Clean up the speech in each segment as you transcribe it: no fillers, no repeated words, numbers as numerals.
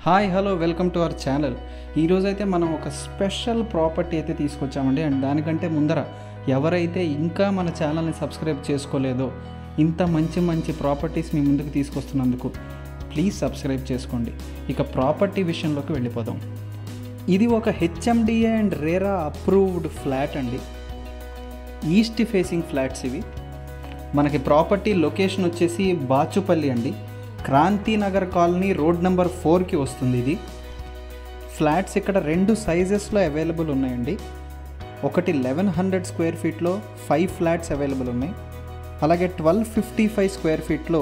Hi hello welcome to our channel. ఈరోజైతే మనం ఒక స్పెషల్ ప్రాపర్టీ అయితే తీసుకొచ్చామండి. అండ్ దానికంటే ముందర ఎవరైతే ఇంకా మన ఛానల్ని సబ్స్క్రైబ్ చేసుకోలేదో ఇంత మంచి ప్రాపర్టీస్ మీ ముందుకు తీసుకొస్తున్నందుకు ప్లీజ్ సబ్స్క్రైబ్ చేసుకోండి. ఇక ప్రాపర్టీ విషయంలోకి వెళ్ళిపోదాం. ఇది ఒక HMDA and RERA approved flat అండి. ఈస్ట్ ఫేసింగ్ ఫ్లాట్స్ ఇవి. మనకి ప్రాపర్టీ లొకేషన్ వచ్చేసి బాచుపల్లి అండి. క్రాంతినగర్ కాలనీ రోడ్ నెంబర్ 4కి వస్తుంది. ఇది ఫ్లాట్స్ ఇక్కడ 2 సైజెస్లో అవైలబుల్ ఉన్నాయండి. ఒకటి 1100 స్క్వేర్ ఫీట్లో 5 ఫ్లాట్స్ అవైలబుల్ ఉన్నాయి. అలాగే 1255 స్క్వేర్ ఫీట్లో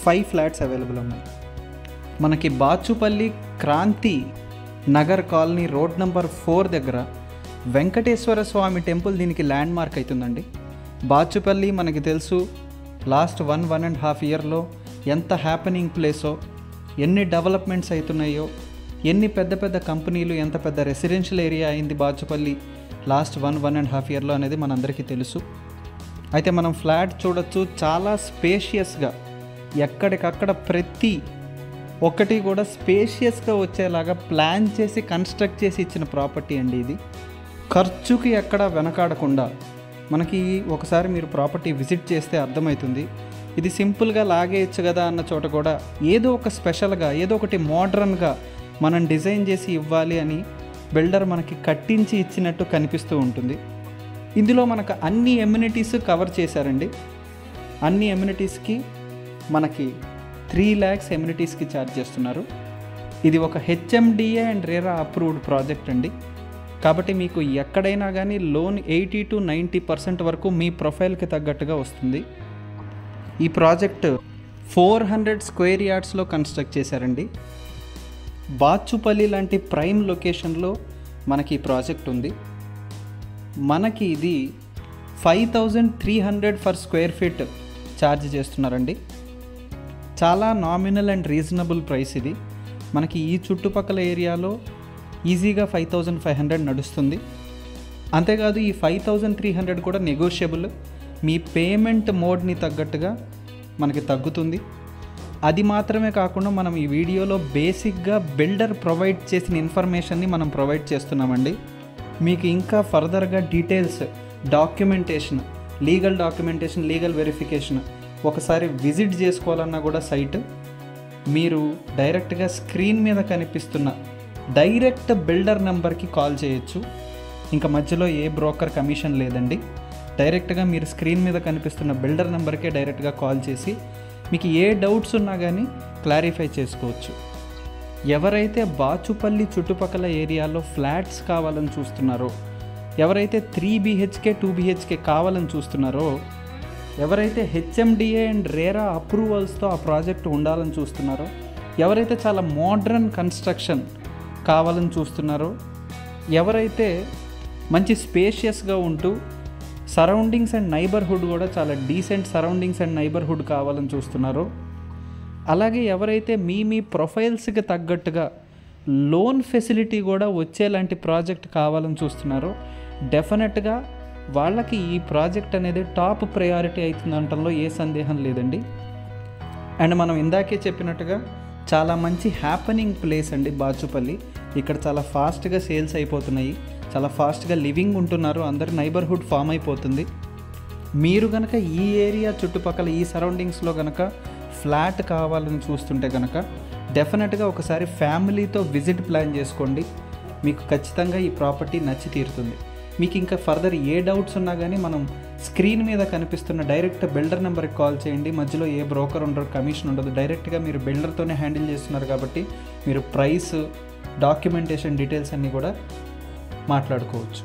5 ఫ్లాట్స్ అవైలబుల్ ఉన్నాయి. మనకి Bachupally Kranti Nagar colony road number 4 దగ్గర వెంకటేశ్వర స్వామి టెంపుల్ దీనికి ల్యాండ్ మార్క్ అవుతుందండి. బాచుపల్లి మనకి తెలుసు లాస్ట్ 1.5 ఇయర్లో ఎంత హ్యాపెనింగ్ ప్లేసో, ఎన్ని డెవలప్మెంట్స్ అవుతున్నాయో, ఎన్ని పెద్ద కంపెనీలు, ఎంత పెద్ద రెసిడెన్షియల్ ఏరియా అయింది బాచుపల్లి లాస్ట్ 1.5 ఇయర్లో అనేది మనందరికీ తెలుసు. అయితే మనం ఫ్లాట్ చూడొచ్చు, చాలా స్పేషియస్గా ఎక్కడికక్కడ ప్రతి ఒక్కటి కూడా స్పేషియస్గా వచ్చేలాగా ప్లాన్ చేసి కన్స్ట్రక్ట్ చేసి ఇచ్చిన ప్రాపర్టీ అండి. ఇది ఖర్చుకి ఎక్కడ వెనకాడకుండా మనకి ఒకసారి మీరు ప్రాపర్టీ విజిట్ చేస్తే అర్థమవుతుంది. ఇది సింపుల్గా లాగేయచ్చు కదా అన్న చోట కూడా ఏదో ఒక స్పెషల్గా, ఏదో ఒకటి మోడ్రన్గా మనం డిజైన్ చేసి ఇవ్వాలి అని బిల్డర్ మనకి కట్టించి ఇచ్చినట్టు కనిపిస్తూ ఉంటుంది. ఇందులో మనకు అన్ని ఎమ్యూనిటీస్ కవర్ చేశారండి. అన్ని ఎమ్యూనిటీస్కి మనకి 3 lakhs ఎమ్యూనిటీస్కి ఛార్జ్ చేస్తున్నారు. ఇది ఒక HMDA and RERA approved project అండి. కాబట్టి మీకు ఎక్కడైనా కానీ లోన్ 80 to 90% వరకు మీ ప్రొఫైల్కి తగ్గట్టుగా వస్తుంది. ఈ ప్రాజెక్ట్ 400 స్క్వేర్ యార్డ్స్లో కన్స్ట్రక్ట్ చేశారండి. బాచుపల్లి లాంటి ప్రైమ్ లొకేషన్లో మనకి ఈ ప్రాజెక్ట్ ఉంది. మనకి ఇది 5300 ఫర్ స్క్వేర్ ఫీట్ ఛార్జ్ చేస్తున్నారండి. చాలా నామినల్ అండ్ రీజనబుల్ ప్రైస్ ఇది. మనకి ఈ చుట్టుపక్కల ఏరియాలో ఈజీగా 5500 నడుస్తుంది. అంతేకాదు ఈ 5300 కూడా నెగోషియబుల్. మీ పేమెంట్ మోడ్ని తగ్గట్టుగా మనకి తగ్గుతుంది. అది మాత్రమే కాకుండా మనం ఈ వీడియోలో బేసిక్గా బిల్డర్ ప్రొవైడ్ చేసిన ఇన్ఫర్మేషన్ని మనం ప్రొవైడ్ చేస్తున్నామండి. మీకు ఇంకా ఫర్దర్గా డీటెయిల్స్, డాక్యుమెంటేషన్, లీగల్ వెరిఫికేషన్ ఒకసారి విజిట్ చేసుకోవాలన్నా కూడా సైట్ మీరు డైరెక్ట్గా స్క్రీన్ మీద కనిపిస్తున్న డైరెక్ట్ బిల్డర్ నెంబర్కి కాల్ చేయొచ్చు. ఇంకా మధ్యలో ఏ బ్రోకర్ కమిషన్ లేదండి. డైరెక్ట్గా మీరు స్క్రీన్ మీద కనిపిస్తున్న బిల్డర్ నెంబర్కే డైరెక్ట్గా కాల్ చేసి మీకు ఏ డౌట్స్ ఉన్నా కానీ క్లారిఫై చేసుకోవచ్చు. ఎవరైతే బాచుపల్లి చుట్టుపక్కల ఏరియాలో ఫ్లాట్స్ కావాలని చూస్తున్నారో, ఎవరైతే 3 BHK 2 BHK కావాలని చూస్తున్నారో, ఎవరైతే హెచ్ఎండిఏ అండ్ రేరా అప్రూవల్స్తో ఆ ప్రాజెక్ట్ ఉండాలని చూస్తున్నారో, ఎవరైతే చాలా మోడ్రన్ కన్స్ట్రక్షన్ కావాలని చూస్తున్నారో, ఎవరైతే మంచి స్పేషియస్గా ఉంటూ సరౌండింగ్స్ అండ్ నైబర్హుడ్ కూడా చాలా డీసెంట్ సరౌండింగ్స్ అండ్ నైబర్హుడ్ కావాలని చూస్తున్నారో, అలాగే ఎవరైతే మీ ప్రొఫైల్స్కి తగ్గట్టుగా లోన్ ఫెసిలిటీ కూడా వచ్చేలాంటి ప్రాజెక్ట్ కావాలని చూస్తున్నారో, డెఫినెట్గా వాళ్ళకి ఈ ప్రాజెక్ట్ అనేది టాప్ ప్రయారిటీ అవుతుందంటంలో ఏ సందేహం లేదండి. అండ్ మనం ఇందాకే చెప్పినట్టుగా చాలా మంచి హ్యాపెనింగ్ ప్లేస్ అండి బాచుపల్లి. ఇక్కడ చాలా ఫాస్ట్గా సేల్స్ అయిపోతున్నాయి, చాలా ఫాస్ట్గా లివింగ్ ఉంటున్నారు, అందరి నైబర్హుడ్ ఫామ్ అయిపోతుంది. మీరు కనుక ఈ ఏరియా చుట్టుపక్కల ఈ సరౌండింగ్స్లో కనుక ఫ్లాట్ కావాలని చూస్తుంటే కనుక డెఫినెట్గా ఒకసారి ఫ్యామిలీతో విజిట్ ప్లాన్ చేసుకోండి. మీకు ఖచ్చితంగా ఈ ప్రాపర్టీ నచ్చి తీరుతుంది. మీకు ఇంకా ఫర్దర్ ఏ డౌట్స్ ఉన్నా కానీ మనం స్క్రీన్ మీద కనిపిస్తున్న డైరెక్ట్ బిల్డర్ నెంబర్కి కాల్ చేయండి. మధ్యలో ఏ బ్రోకర్ ఉండరు, కమిషన్ ఉండదు. డైరెక్ట్గా మీరు బిల్డర్తోనే హ్యాండిల్ చేస్తున్నారు కాబట్టి మీరు ప్రైస్, డాక్యుమెంటేషన్ డీటెయిల్స్ అన్నీ కూడా మాట్లాడుకోవచ్చు.